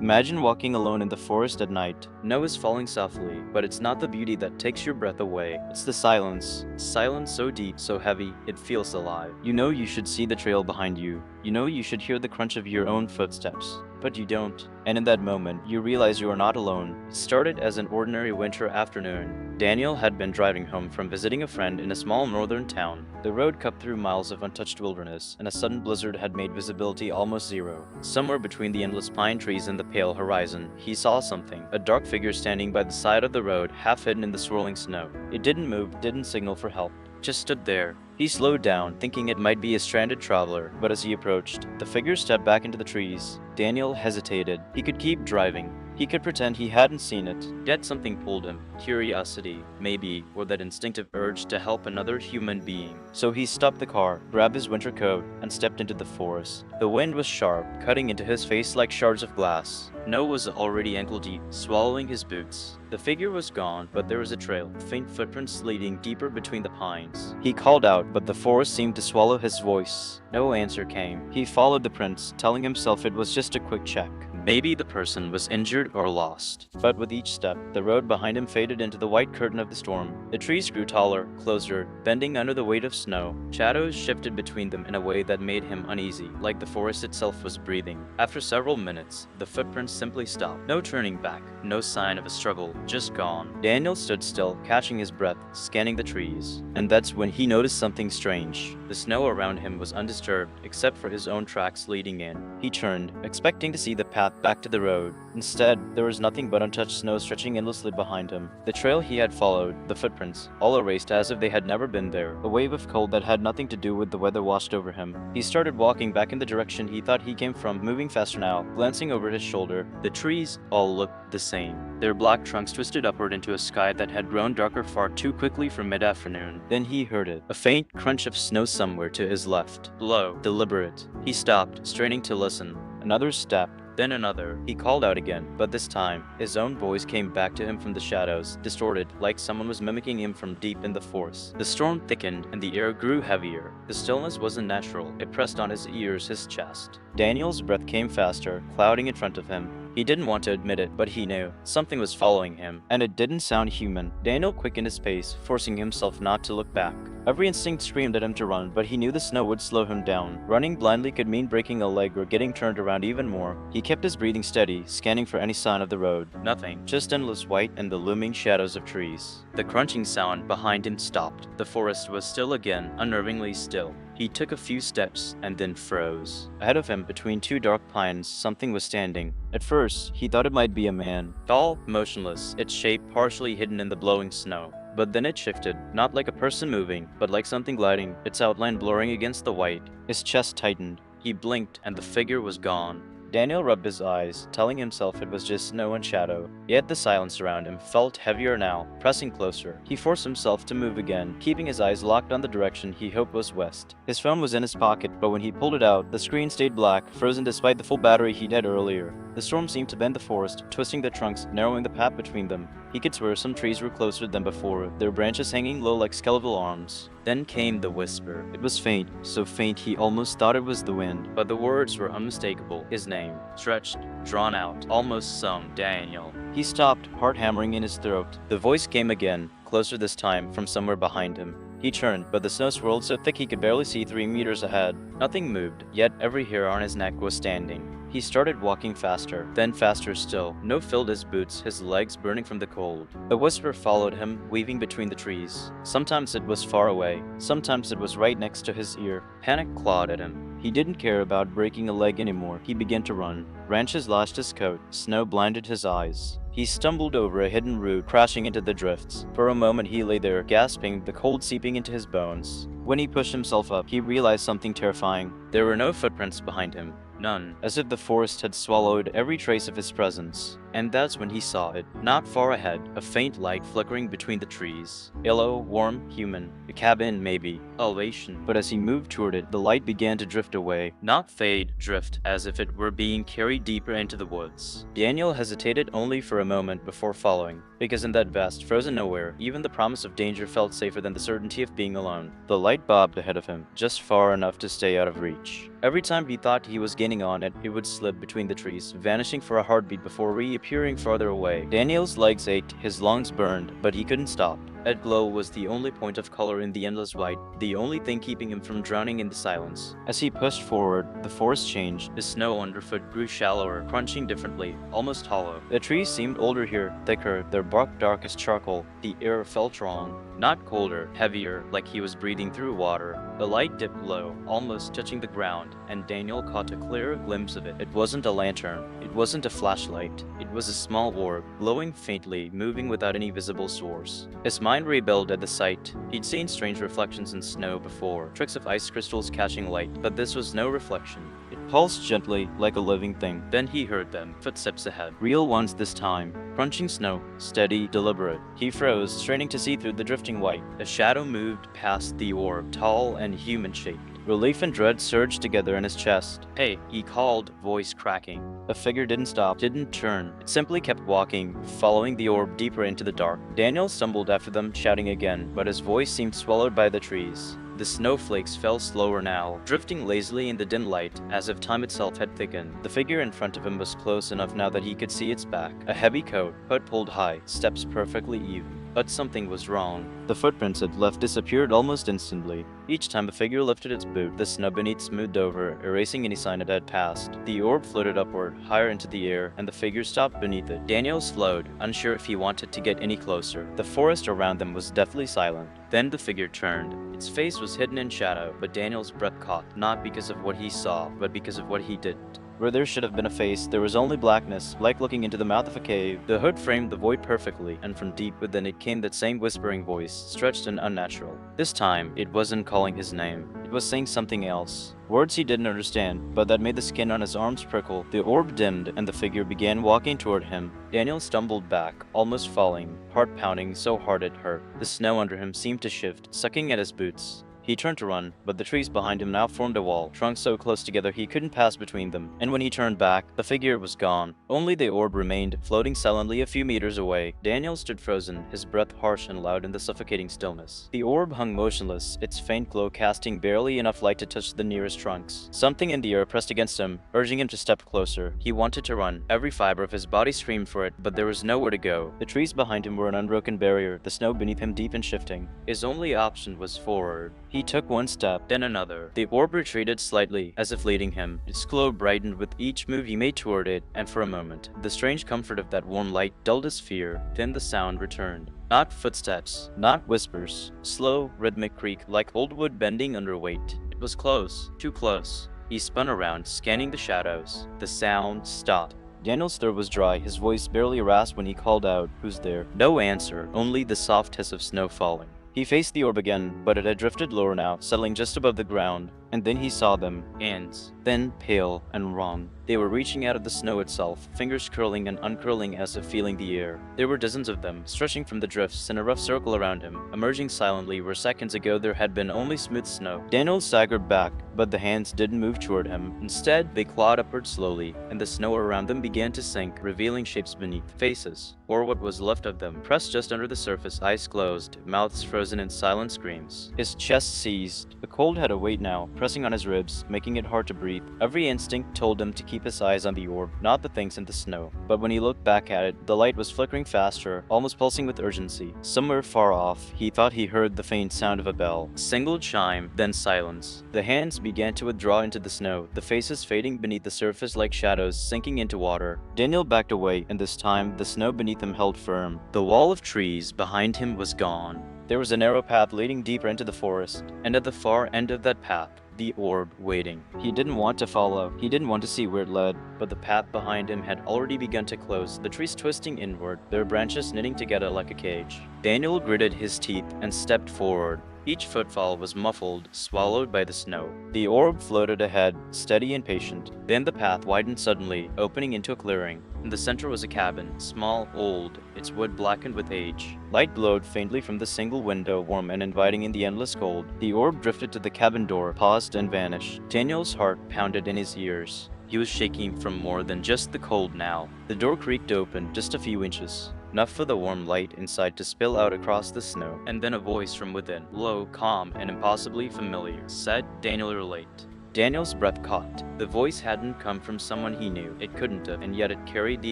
Imagine walking alone in the forest at night. Snow is falling softly, but it's not the beauty that takes your breath away. It's the silence. Silence so deep, so heavy, it feels alive. You know you should see the trail behind you. You know you should hear the crunch of your own footsteps. But you don't. And in that moment, you realize you are not alone. It started as an ordinary winter afternoon. Daniel had been driving home from visiting a friend in a small northern town. The road cut through miles of untouched wilderness, and a sudden blizzard had made visibility almost zero. Somewhere between the endless pine trees and the pale horizon, he saw something. A dark figure standing by the side of the road, half hidden in the swirling snow. It didn't move, didn't signal for help. Just stood there. He slowed down, thinking it might be a stranded traveler, but as he approached, the figure stepped back into the trees. Daniel hesitated. He could keep driving. He could pretend he hadn't seen it. Yet something pulled him. Curiosity, maybe, or that instinctive urge to help another human being. So he stopped the car, grabbed his winter coat, and stepped into the forest. The wind was sharp, cutting into his face like shards of glass. Snow was already ankle deep, swallowing his boots. The figure was gone, but there was a trail, faint footprints leading deeper between the pines. He called out, but the forest seemed to swallow his voice. No answer came. He followed the prints, telling himself it was just a quick check. Maybe the person was injured or lost. But with each step, the road behind him faded into the white curtain of the storm. The trees grew taller, closer, bending under the weight of snow. Shadows shifted between them in a way that made him uneasy, like the forest itself was breathing. After several minutes, the footprints simply stopped. No turning back, no sign of a struggle, just gone. Daniel stood still, catching his breath, scanning the trees. And that's when he noticed something strange. The snow around him was undisturbed, except for his own tracks leading in. He turned, expecting to see the path back to the road. Instead, there was nothing but untouched snow stretching endlessly behind him. The trail he had followed, the footprints, all erased as if they had never been there. A wave of cold that had nothing to do with the weather washed over him. He started walking back in the direction he thought he came from, moving faster now, glancing over his shoulder. The trees all looked the same. Their black trunks twisted upward into a sky that had grown darker far too quickly for mid-afternoon. Then he heard it. A faint crunch of snow somewhere to his left. Low, deliberate. He stopped, straining to listen. Another step. Then another. He called out again, but this time, his own voice came back to him from the shadows, distorted, like someone was mimicking him from deep in the forest. The storm thickened, and the air grew heavier. The stillness wasn't natural. It pressed on his ears, his chest. Daniel's breath came faster, clouding in front of him. He didn't want to admit it, but he knew. Something was following him, and it didn't sound human. Daniel quickened his pace, forcing himself not to look back. Every instinct screamed at him to run, but he knew the snow would slow him down. Running blindly could mean breaking a leg or getting turned around even more. He kept his breathing steady, scanning for any sign of the road. Nothing, just endless white and the looming shadows of trees. The crunching sound behind him stopped. The forest was still again, unnervingly still. He took a few steps and then froze. Ahead of him, between two dark pines, something was standing. At first, he thought it might be a man. Tall, motionless, its shape partially hidden in the blowing snow. But then it shifted, not like a person moving, but like something gliding, its outline blurring against the white. His chest tightened. He blinked, and the figure was gone. Daniel rubbed his eyes, telling himself it was just snow and shadow. Yet the silence around him felt heavier now, pressing closer. He forced himself to move again, keeping his eyes locked on the direction he hoped was west. His phone was in his pocket, but when he pulled it out, the screen stayed black, frozen despite the full battery he'd had earlier. The storm seemed to bend the forest, twisting the trunks, narrowing the path between them. He could swear some trees were closer than before, their branches hanging low like skeletal arms. Then came the whisper. It was faint, so faint he almost thought it was the wind. But the words were unmistakable. His name, stretched, drawn out, almost sung, Daniel. He stopped, heart hammering in his throat. The voice came again, closer this time, from somewhere behind him. He turned, but the snow swirled so thick he could barely see 3 meters ahead. Nothing moved, yet every hair on his neck was standing. He started walking faster, then faster still. No filled his boots, his legs burning from the cold. The whisper followed him, weaving between the trees. Sometimes it was far away, sometimes it was right next to his ear. Panic clawed at him. He didn't care about breaking a leg anymore. He began to run. Branches lashed his coat, snow blinded his eyes. He stumbled over a hidden root, crashing into the drifts. For a moment he lay there, gasping, the cold seeping into his bones. When he pushed himself up, he realized something terrifying. There were no footprints behind him. None, as if the forest had swallowed every trace of his presence. And that's when he saw it. Not far ahead, a faint light flickering between the trees. Yellow, warm, human. A cabin, maybe. Elevation. But as he moved toward it, the light began to drift away. Not fade, drift, as if it were being carried deeper into the woods. Daniel hesitated only for a moment before following, because in that vast, frozen nowhere, even the promise of danger felt safer than the certainty of being alone. The light bobbed ahead of him, just far enough to stay out of reach. Every time he thought he was gaining on it, it would slip between the trees, vanishing for a heartbeat before reappearing farther away. Daniel's legs ached, his lungs burned, but he couldn't stop. That glow was the only point of color in the endless white, the only thing keeping him from drowning in the silence. As he pushed forward, the forest changed. The snow underfoot grew shallower, crunching differently, almost hollow. The trees seemed older here, thicker, their bark dark as charcoal. The air felt wrong. Not colder, heavier, like he was breathing through water. The light dipped low, almost touching the ground, and Daniel caught a clear glimpse of it. It wasn't a lantern. It wasn't a flashlight. It was a small orb, glowing faintly, moving without any visible source. His mind rebelled at the sight. He'd seen strange reflections in snow before, tricks of ice crystals catching light, but this was no reflection. It pulsed gently, like a living thing. Then he heard them, footsteps ahead. Real ones this time. Crunching snow, steady, deliberate. He froze, straining to see through the drifting white. A shadow moved past the orb, tall and human-shaped. Relief and dread surged together in his chest. "Hey," he called, voice cracking. The figure didn't stop, didn't turn. It simply kept walking, following the orb deeper into the dark. Daniel stumbled after them, shouting again, but his voice seemed swallowed by the trees. The snowflakes fell slower now, drifting lazily in the dim light, as if time itself had thickened. The figure in front of him was close enough now that he could see its back. A heavy coat, hood pulled high, steps perfectly even. But something was wrong. The footprints it left disappeared almost instantly. Each time the figure lifted its boot, the snow beneath smoothed over, erasing any sign it had passed. The orb floated upward, higher into the air, and the figure stopped beneath it. Daniel slowed, unsure if he wanted to get any closer. The forest around them was deathly silent. Then the figure turned. Its face was hidden in shadow, but Daniel's breath caught, not because of what he saw, but because of what he didn't. Where there should have been a face, there was only blackness, like looking into the mouth of a cave. The hood framed the void perfectly, and from deep within it came that same whispering voice, stretched and unnatural. This time, it wasn't calling his name. It was saying something else. Words he didn't understand, but that made the skin on his arms prickle. The orb dimmed, and the figure began walking toward him. Daniel stumbled back, almost falling, heart pounding so hard it hurt. The snow under him seemed to shift, sucking at his boots. He turned to run, but the trees behind him now formed a wall, trunks so close together he couldn't pass between them. And when he turned back, the figure was gone. Only the orb remained, floating silently a few meters away. Daniel stood frozen, his breath harsh and loud in the suffocating stillness. The orb hung motionless, its faint glow casting barely enough light to touch the nearest trunks. Something in the air pressed against him, urging him to step closer. He wanted to run. Every fiber of his body screamed for it, but there was nowhere to go. The trees behind him were an unbroken barrier, the snow beneath him deep and shifting. His only option was forward. He took one step, then another. The orb retreated slightly, as if leading him. Its glow brightened with each move he made toward it, and for a moment, the strange comfort of that warm light dulled his fear. Then the sound returned. Not footsteps, not whispers. Slow, rhythmic creak, like old wood bending under weight. It was close, too close. He spun around, scanning the shadows. The sound stopped. Daniel's throat was dry, his voice barely rasped when he called out, "Who's there?" No answer, only the soft hiss of snow falling. He faced the orb again, but it had drifted lower now, settling just above the ground. And then he saw them, hands, thin, pale, and wrung. They were reaching out of the snow itself, fingers curling and uncurling as if feeling the air. There were dozens of them, stretching from the drifts in a rough circle around him, emerging silently where seconds ago there had been only smooth snow. Daniel staggered back, but the hands didn't move toward him. Instead, they clawed upward slowly, and the snow around them began to sink, revealing shapes beneath, faces, or what was left of them, pressed just under the surface, eyes closed, mouths frozen in silent screams. His chest seized. The cold had a weight now, pressing on his ribs, making it hard to breathe. Every instinct told him to keep his eyes on the orb, not the things in the snow. But when he looked back at it, the light was flickering faster, almost pulsing with urgency. Somewhere far off, he thought he heard the faint sound of a bell. A single chime, then silence. The hands began to withdraw into the snow, the faces fading beneath the surface like shadows sinking into water. Daniel backed away, and this time, the snow beneath him held firm. The wall of trees behind him was gone. There was a narrow path leading deeper into the forest, and at the far end of that path, the orb waiting. He didn't want to follow. He didn't want to see where it led, but the path behind him had already begun to close, the trees twisting inward, their branches knitting together like a cage. Daniel gritted his teeth and stepped forward. Each footfall was muffled, swallowed by the snow. The orb floated ahead, steady and patient. Then the path widened suddenly, opening into a clearing. In the center was a cabin, small, old, its wood blackened with age. Light glowed faintly from the single window, warm and inviting in the endless cold. The orb drifted to the cabin door, paused and vanished. Daniel's heart pounded in his ears. He was shaking from more than just the cold now. The door creaked open, just a few inches, enough for the warm light inside to spill out across the snow. And then a voice from within, low, calm, and impossibly familiar, said, "Daniel, you're late." Daniel's breath caught. The voice hadn't come from someone he knew. It couldn't have, and yet it carried the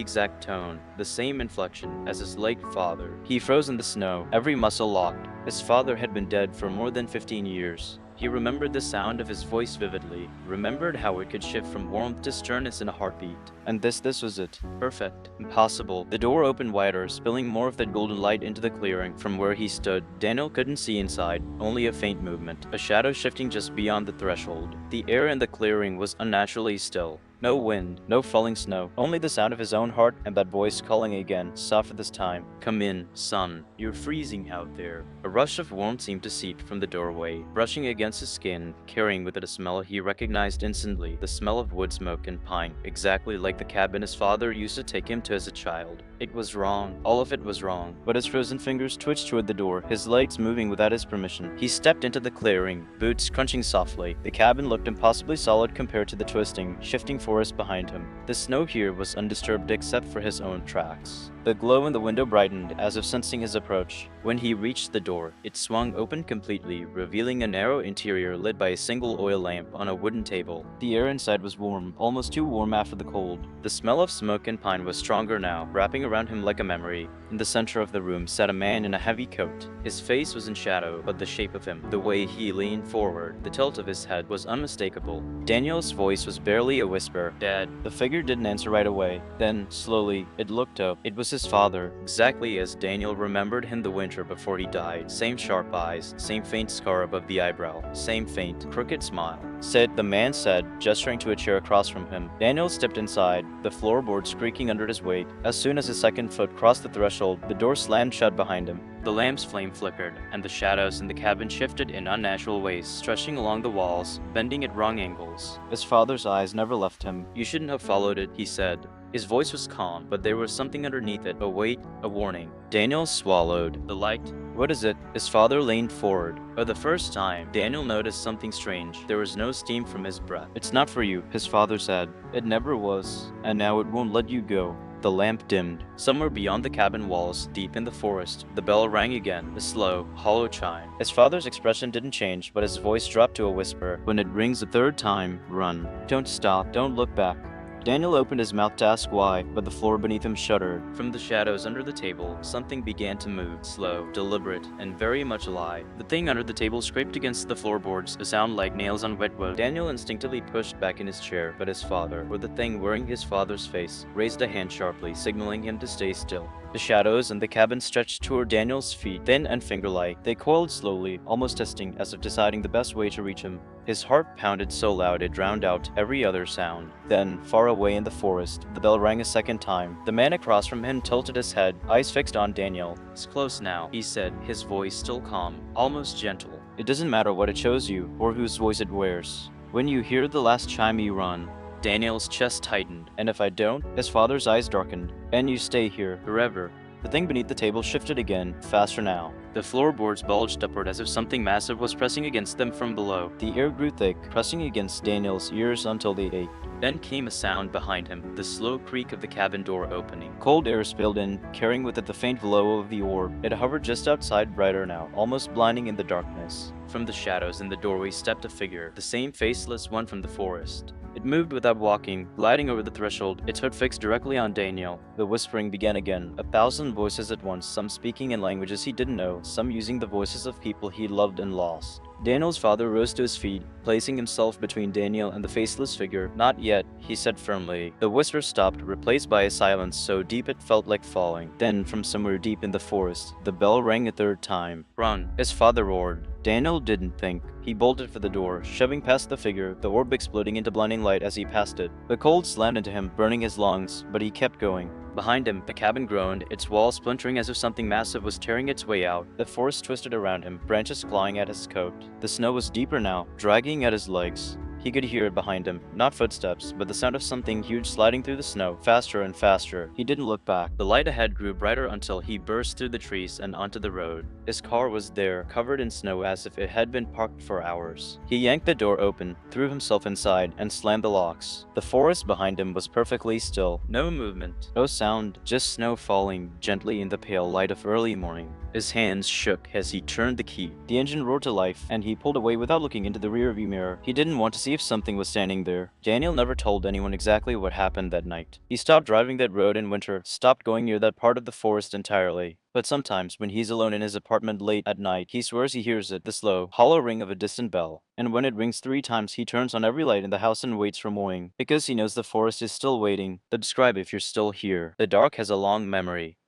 exact tone, the same inflection as his late father. He froze in the snow, every muscle locked. His father had been dead for more than 15 years. He remembered the sound of his voice vividly, remembered how it could shift from warmth to sternness in a heartbeat. And this was it. Perfect. Impossible. The door opened wider, spilling more of that golden light into the clearing. From where he stood, Daniel couldn't see inside, only a faint movement, a shadow shifting just beyond the threshold. The air in the clearing was unnaturally still. No wind, no falling snow, only the sound of his own heart and that voice calling again, softer this time. "Come in, son. You're freezing out there." A rush of warmth seemed to seep from the doorway, brushing against his skin, carrying with it a smell he recognized instantly, the smell of wood smoke and pine, exactly like the cabin his father used to take him to as a child. It was wrong. All of it was wrong. But his frozen fingers twitched toward the door, his legs moving without his permission. He stepped into the clearing, boots crunching softly. The cabin looked impossibly solid compared to the twisting, shifting forest behind him. The snow here was undisturbed except for his own tracks. The glow in the window brightened, as if sensing his approach. When he reached the door, it swung open completely, revealing a narrow interior lit by a single oil lamp on a wooden table. The air inside was warm, almost too warm after the cold. The smell of smoke and pine was stronger now, wrapping around him like a memory. In the center of the room sat a man in a heavy coat. His face was in shadow, but the shape of him, the way he leaned forward, the tilt of his head was unmistakable. Daniel's voice was barely a whisper. "Dad." The figure didn't answer right away. Then, slowly, it looked up. It was his father, exactly as Daniel remembered him the winter before he died. Same sharp eyes, same faint scar above the eyebrow, same faint, crooked smile. "Sit," the man said, gesturing to a chair across from him. Daniel stepped inside, the floorboards creaking under his weight. As soon as his second foot crossed the threshold, the door slammed shut behind him. The lamp's flame flickered, and the shadows in the cabin shifted in unnatural ways, stretching along the walls, bending at wrong angles. His father's eyes never left him. "You shouldn't have followed it," he said. His voice was calm, but there was something underneath it, a weight, a warning. Daniel swallowed. "The light? What is it?" His father leaned forward. For the first time, Daniel noticed something strange. There was no steam from his breath. "It's not for you," his father said. "It never was, and now it won't let you go." The lamp dimmed. Somewhere beyond the cabin walls, deep in the forest, the bell rang again, a slow, hollow chime. His father's expression didn't change, but his voice dropped to a whisper. "When it rings a third time, run. Don't stop, don't look back." Daniel opened his mouth to ask why, but the floor beneath him shuddered. From the shadows under the table, something began to move, slow, deliberate, and very much alive. The thing under the table scraped against the floorboards, a sound like nails on wet wood. Daniel instinctively pushed back in his chair, but his father, or the thing wearing his father's face, raised a hand sharply, signaling him to stay still. The shadows in the cabin stretched toward Daniel's feet, thin and finger-like. They coiled slowly, almost hissing, as if deciding the best way to reach him. His heart pounded so loud it drowned out every other sound. Then, far away in the forest, the bell rang a second time. The man across from him tilted his head, eyes fixed on Daniel. "It's close now," he said, his voice still calm, almost gentle. "It doesn't matter what it shows you, or whose voice it wears. When you hear the last chime, you run." Daniel's chest tightened. "And if I don't?" His father's eyes darkened. "And you stay here, forever." The thing beneath the table shifted again, faster now. The floorboards bulged upward as if something massive was pressing against them from below. The air grew thick, pressing against Daniel's ears until they ached. Then came a sound behind him, the slow creak of the cabin door opening. Cold air spilled in, carrying with it the faint glow of the orb. It hovered just outside, brighter now, almost blinding in the darkness. From the shadows in the doorway stepped a figure, the same faceless one from the forest. It moved without walking, gliding over the threshold, its hood fixed directly on Daniel. The whispering began again, 1,000 voices at once, some speaking in languages he didn't know, some using the voices of people he loved and lost. Daniel's father rose to his feet, placing himself between Daniel and the faceless figure. "Not yet," he said firmly. The whisper stopped, replaced by a silence so deep it felt like falling. Then, from somewhere deep in the forest, the bell rang a third time. "Run," his father roared. Daniel didn't think. He bolted for the door, shoving past the figure, the orb exploding into blinding light as he passed it. The cold slammed into him, burning his lungs, but he kept going. Behind him, the cabin groaned, its walls splintering as if something massive was tearing its way out. The forest twisted around him, branches clawing at his coat. The snow was deeper now, dragging at his legs. He could hear it behind him, not footsteps, but the sound of something huge sliding through the snow, faster and faster. He didn't look back. The light ahead grew brighter until he burst through the trees and onto the road. His car was there, covered in snow as if it had been parked for hours. He yanked the door open, threw himself inside, and slammed the locks. The forest behind him was perfectly still. No movement, no sound, just snow falling gently in the pale light of early morning. His hands shook as he turned the key. The engine roared to life, and he pulled away without looking into the rearview mirror. He didn't want to see if something was standing there. Daniel never told anyone exactly what happened that night. He stopped driving that road in winter, stopped going near that part of the forest entirely. But sometimes, when he's alone in his apartment late at night, he swears he hears it, the slow, hollow ring of a distant bell. And when it rings 3 times, he turns on every light in the house and waits for morning, because he knows the forest is still waiting. To describe if you're still here. The dark has a long memory.